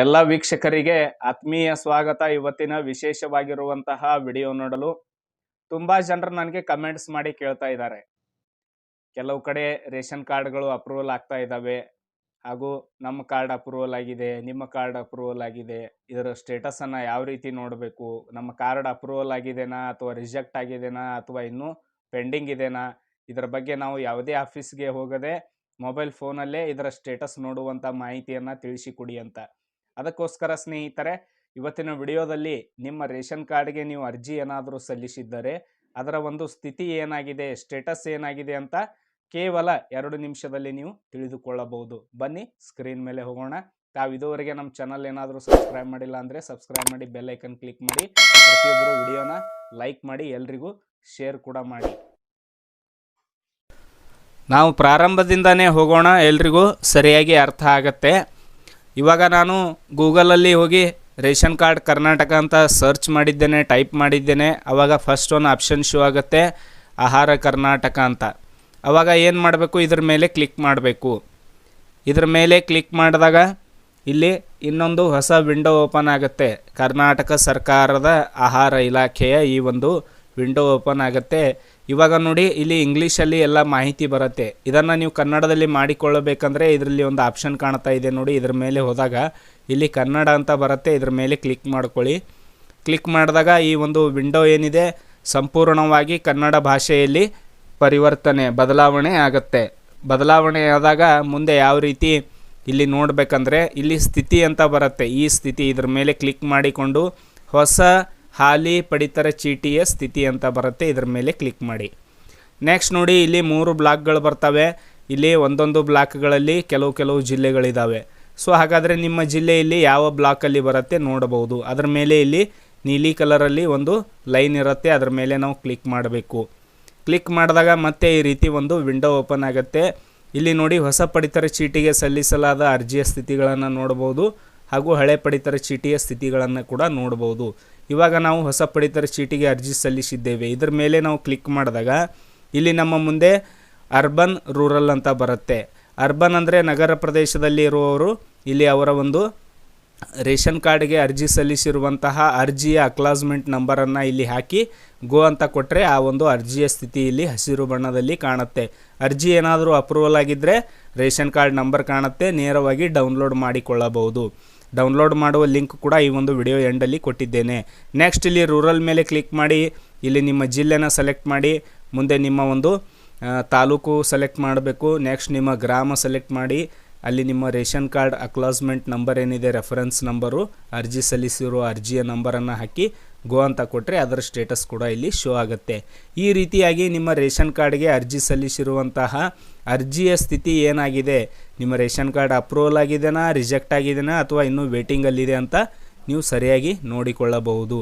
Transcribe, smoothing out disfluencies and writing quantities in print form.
ಎಲ್ಲ ವೀಕ್ಷಕರಿಗೆ ಆತ್ಮೀಯ ಸ್ವಾಗತ. ಇವತ್ತಿನ ವಿಶೇಷವಾಗಿರುವಂತಹ ವಿಡಿಯೋ ನೋಡಲು ತುಂಬಾ ಜನರು ನನಗೆ ಕಮೆಂಟ್ಸ್ ಮಾಡಿ ಕೇಳ್ತಾ ಇದ್ದಾರೆ. ಕೆಲವು ಕಡೆ ರೇಷನ್ ಕಾರ್ಡ್ಗಳು ಅಪ್ರೂವಲ್ ಆಗ್ತಾ ಇದ್ದಾವೆ, ಹಾಗೂ ನಮ್ಮ ಕಾರ್ಡ್ ಅಪ್ರೂವಲ್ ಆಗಿದೆ, ನಿಮ್ಮ ಕಾರ್ಡ್ ಅಪ್ರೂವಲ್ ಆಗಿದೆ, ಇದರ ಸ್ಟೇಟಸ್ ಅನ್ನ ಯಾವ ರೀತಿ ನೋಡಬೇಕು, ನಮ್ಮ ಕಾರ್ಡ್ ಅಪ್ರೂವಲ್ ಆಗಿದೆನಾ ಅಥವಾ ರಿಜೆಕ್ಟ್ ಆಗಿದೆನಾ ಅಥವಾ ಇನ್ನೂ ಪೆಂಡಿಂಗ್ ಇದೆನಾ, ಇದರ ಬಗ್ಗೆ ನಾವು ಯಾವುದೇ ಆಫೀಸ್ಗೆ ಹೋಗದೆ ಮೊಬೈಲ್ ಫೋನಲ್ಲೇ ಇದರ ಸ್ಟೇಟಸ್ ನೋಡುವಂಥ ಮಾಹಿತಿಯನ್ನು ತಿಳಿಸಿಕೊಡಿ ಅಂತ. ಅದಕ್ಕೋಸ್ಕರ ಸ್ನೇಹಿತರೆ, ಇವತ್ತಿನ ವಿಡಿಯೋದಲ್ಲಿ ನಿಮ್ಮ ರೇಷನ್ ಕಾರ್ಡ್ಗೆ ನೀವು ಅರ್ಜಿ ಏನಾದರೂ ಸಲ್ಲಿಸಿದ್ದರೆ ಅದರ ಒಂದು ಸ್ಥಿತಿ ಏನಾಗಿದೆ, ಸ್ಟೇಟಸ್ ಏನಾಗಿದೆ ಅಂತ ಕೇವಲ 2 ನಿಮಿಷದಲ್ಲಿ ನೀವು ತಿಳಿದುಕೊಳ್ಳಬಹುದು. ಬನ್ನಿ ಸ್ಕ್ರೀನ್ ಮೇಲೆ ಹೋಗೋಣ. ತಾವು ಇದುವರೆಗೆ ನಮ್ಮ ಚಾನಲ್ ಏನಾದರೂ ಸಬ್ಸ್ಕ್ರೈಬ್ ಮಾಡಿಲ್ಲ ಅಂದರೆ ಸಬ್ಸ್ಕ್ರೈಬ್ ಮಾಡಿ, ಬೆಲ್ ಐಕನ್ ಕ್ಲಿಕ್ ಮಾಡಿ, ಪ್ರತಿಯೊಬ್ಬರು ವಿಡಿಯೋನ ಲೈಕ್ ಮಾಡಿ, ಎಲ್ರಿಗೂ ಶೇರ್ ಕೂಡ ಮಾಡಿ. ನಾವು ಪ್ರಾರಂಭದಿಂದನೇ ಹೋಗೋಣ, ಎಲ್ರಿಗೂ ಸರಿಯಾಗಿ ಅರ್ಥ ಆಗತ್ತೆ. ಇವಾಗ ನಾನು ಗೂಗಲಲ್ಲಿ ಹೋಗಿ ರೇಷನ್ ಕಾರ್ಡ್ ಕರ್ನಾಟಕ ಅಂತ ಸರ್ಚ್ ಮಾಡಿದ್ದೇನೆ, ಟೈಪ್ ಮಾಡಿದ್ದೇನೆ. ಆವಾಗ ಫಸ್ಟ್ ಒಂದು ಆಪ್ಷನ್ ಶೋ ಆಗುತ್ತೆ, ಆಹಾರ ಕರ್ನಾಟಕ ಅಂತ. ಆವಾಗ ಏನು ಮಾಡಬೇಕು, ಇದ್ರ ಮೇಲೆ ಕ್ಲಿಕ್ ಮಾಡಬೇಕು. ಇದ್ರ ಮೇಲೆ ಕ್ಲಿಕ್ ಮಾಡಿದಾಗ ಇಲ್ಲಿ ಇನ್ನೊಂದು ಹೊಸ ವಿಂಡೋ ಓಪನ್ ಆಗುತ್ತೆ. ಕರ್ನಾಟಕ ಸರ್ಕಾರದ ಆಹಾರ ಇಲಾಖೆಯ ಈ ಒಂದು ವಿಂಡೋ ಓಪನ್ ಆಗುತ್ತೆ. ಇವಾಗ ನೋಡಿ, ಇಲ್ಲಿ ಇಂಗ್ಲೀಷಲ್ಲಿ ಎಲ್ಲ ಮಾಹಿತಿ ಬರುತ್ತೆ. ಇದನ್ನು ನೀವು ಕನ್ನಡದಲ್ಲಿ ಮಾಡಿಕೊಳ್ಳಬೇಕಂದ್ರೆ ಇದರಲ್ಲಿ ಒಂದು ಆಪ್ಷನ್ ಕಾಣ್ತಾ ಇದೆ ನೋಡಿ, ಇದ್ರ ಮೇಲೆ ಹೋದಾಗ ಇಲ್ಲಿ ಕನ್ನಡ ಅಂತ ಬರುತ್ತೆ. ಇದ್ರ ಮೇಲೆ ಕ್ಲಿಕ್ ಮಾಡ್ಕೊಳ್ಳಿ. ಕ್ಲಿಕ್ ಮಾಡಿದಾಗ ಈ ಒಂದು ವಿಂಡೋ ಏನಿದೆ ಸಂಪೂರ್ಣವಾಗಿ ಕನ್ನಡ ಭಾಷೆಯಲ್ಲಿ ಬದಲಾವಣೆ ಆಗುತ್ತೆ. ಬದಲಾವಣೆ ಆದಾಗ ಮುಂದೆ ಯಾವ ರೀತಿ ಇಲ್ಲಿ ನೋಡಬೇಕಂದ್ರೆ ಇಲ್ಲಿ ಸ್ಥಿತಿ ಅಂತ ಬರುತ್ತೆ. ಈ ಸ್ಥಿತಿ ಇದ್ರ ಮೇಲೆ ಕ್ಲಿಕ್ ಮಾಡಿಕೊಂಡು ಹೊಸ ಹಾಲಿ ಪಡಿತರ ಚೀಟಿಯ ಸ್ಥಿತಿ ಅಂತ ಬರುತ್ತೆ. ಇದ್ರ ಮೇಲೆ ಕ್ಲಿಕ್ ಮಾಡಿ. ನೆಕ್ಸ್ಟ್ ನೋಡಿ, ಇಲ್ಲಿ 3 ಬ್ಲಾಕ್ಗಳು ಬರ್ತವೆ. ಇಲ್ಲಿ ಒಂದೊಂದು ಬ್ಲಾಕ್ಗಳಲ್ಲಿ ಕೆಲವು ಜಿಲ್ಲೆಗಳಿದ್ದಾವೆ. ಸೊ ಹಾಗಾದರೆ ನಿಮ್ಮ ಜಿಲ್ಲೆಯಲ್ಲಿ ಯಾವ ಬ್ಲಾಕಲ್ಲಿ ಬರುತ್ತೆ ನೋಡಬಹುದು. ಅದರ ಮೇಲೆ ಇಲ್ಲಿ ನೀಲಿ ಕಲರಲ್ಲಿ ಒಂದು ಲೈನ್ ಇರುತ್ತೆ, ಅದರ ಮೇಲೆ ನಾವು ಕ್ಲಿಕ್ ಮಾಡಬೇಕು. ಕ್ಲಿಕ್ ಮಾಡಿದಾಗ ಮತ್ತೆ ಈ ರೀತಿ ಒಂದು ವಿಂಡೋ ಓಪನ್ ಆಗುತ್ತೆ. ಇಲ್ಲಿ ನೋಡಿ, ಹೊಸ ಪಡಿತರ ಚೀಟಿಗೆ ಸಲ್ಲಿಸಲಾದ ಅರ್ಜಿಯ ಸ್ಥಿತಿಗಳನ್ನು ನೋಡಬಹುದು, ಹಾಗೂ ಹಳೆ ಪಡಿತರ ಚೀಟಿಯ ಸ್ಥಿತಿಗಳನ್ನು ಕೂಡ ನೋಡಬಹುದು. ಇವಾಗ ನಾವು ಹೊಸ ಪಡಿತರ ಚೀಟಿಗೆ ಅರ್ಜಿ ಸಲ್ಲಿಸಿದ್ದೇವೆ. ಇದರ ಮೇಲೆ ನಾವು ಕ್ಲಿಕ್ ಮಾಡಿದಾಗ ಇಲ್ಲಿ ನಮ್ಮ ಮುಂದೆ ಅರ್ಬನ್ ರೂರಲ್ ಅಂತ ಬರುತ್ತೆ. ಅರ್ಬನ್ ಅಂದರೆ ನಗರ ಪ್ರದೇಶದಲ್ಲಿ ಇರುವವರು ಇಲ್ಲಿ ಅವರ ಒಂದು ರೇಷನ್ ಕಾರ್ಡ್ಗೆ ಅರ್ಜಿ ಸಲ್ಲಿಸಿರುವಂತಹ ಅರ್ಜಿಯ ಅಕ್ಲಾಸ್ಮೆಂಟ್ ನಂಬರನ್ನು ಇಲ್ಲಿ ಹಾಕಿ ಗೋ ಅಂತ ಕೊಟ್ಟರೆ ಆ ಒಂದು ಅರ್ಜಿಯ ಸ್ಥಿತಿ ಇಲ್ಲಿ ಹಸಿರು ಬಣ್ಣದಲ್ಲಿ ಕಾಣುತ್ತೆ. ಅರ್ಜಿ ಏನಾದರೂ ಅಪ್ರೂವಲ್ ಆಗಿದ್ದರೆ ರೇಷನ್ ಕಾರ್ಡ್ ನಂಬರ್ ಕಾಣುತ್ತೆ, ನೇರವಾಗಿ ಡೌನ್ಲೋಡ್ ಮಾಡಿಕೊಳ್ಳಬಹುದು. ಡೌನ್ಲೋಡ್ ಮಾಡುವ ಲಿಂಕ್ ಕೂಡ ಈ ಒಂದು ವಿಡಿಯೋ ಎಂಡಲ್ಲಿ ಕೊಟ್ಟಿದ್ದೇನೆ. ನೆಕ್ಸ್ಟ್ ಇಲ್ಲಿ ರೂರಲ್ ಮೇಲೆ ಕ್ಲಿಕ್ ಮಾಡಿ, ಇಲ್ಲಿ ನಿಮ್ಮ ಜಿಲ್ಲೆನ ಸೆಲೆಕ್ಟ್ ಮಾಡಿ, ಮುಂದೆ ನಿಮ್ಮ ಒಂದು ತಾಲೂಕು ಸೆಲೆಕ್ಟ್ ಮಾಡಬೇಕು. ನೆಕ್ಸ್ಟ್ ನಿಮ್ಮ ಗ್ರಾಮ ಸೆಲೆಕ್ಟ್ ಮಾಡಿ, ಅಲ್ಲಿ ನಿಮ್ಮ ರೇಷನ್ ಕಾರ್ಡ್ ಅಕ್ಲಾಸ್ಮೆಂಟ್ ನಂಬರ್ ಏನಿದೆ, ರೆಫರೆನ್ಸ್ ನಂಬರು, ಅರ್ಜಿ ಸಲ್ಲಿಸಿರುವ ಅರ್ಜಿಯ ನಂಬರನ್ನು ಹಾಕಿ ಗೋ ಅಂತ ಕೊಟ್ಟರೆ ಅದರ ಸ್ಟೇಟಸ್ ಕೂಡ ಇಲ್ಲಿ ಶೋ ಆಗುತ್ತೆ. ಈ ರೀತಿಯಾಗಿ ನಿಮ್ಮ ರೇಷನ್ ಕಾರ್ಡ್ಗೆ ಅರ್ಜಿ ಸಲ್ಲಿಸಿರುವಂತಹ ಅರ್ಜಿಯ ಸ್ಥಿತಿ ಏನಾಗಿದೆ, ನಿಮ್ಮ ರೇಷನ್ ಕಾರ್ಡ್ ಅಪ್ರೂವಲ್ ಆಗಿದೆನಾ, ರಿಜೆಕ್ಟ್ ಆಗಿದೆನಾ ಅಥವಾ ಇನ್ನೂ ವೇಟಿಂಗಲ್ಲಿದೆ ಅಂತ ನೀವು ಸರಿಯಾಗಿ ನೋಡಿಕೊಳ್ಳಬಹುದು.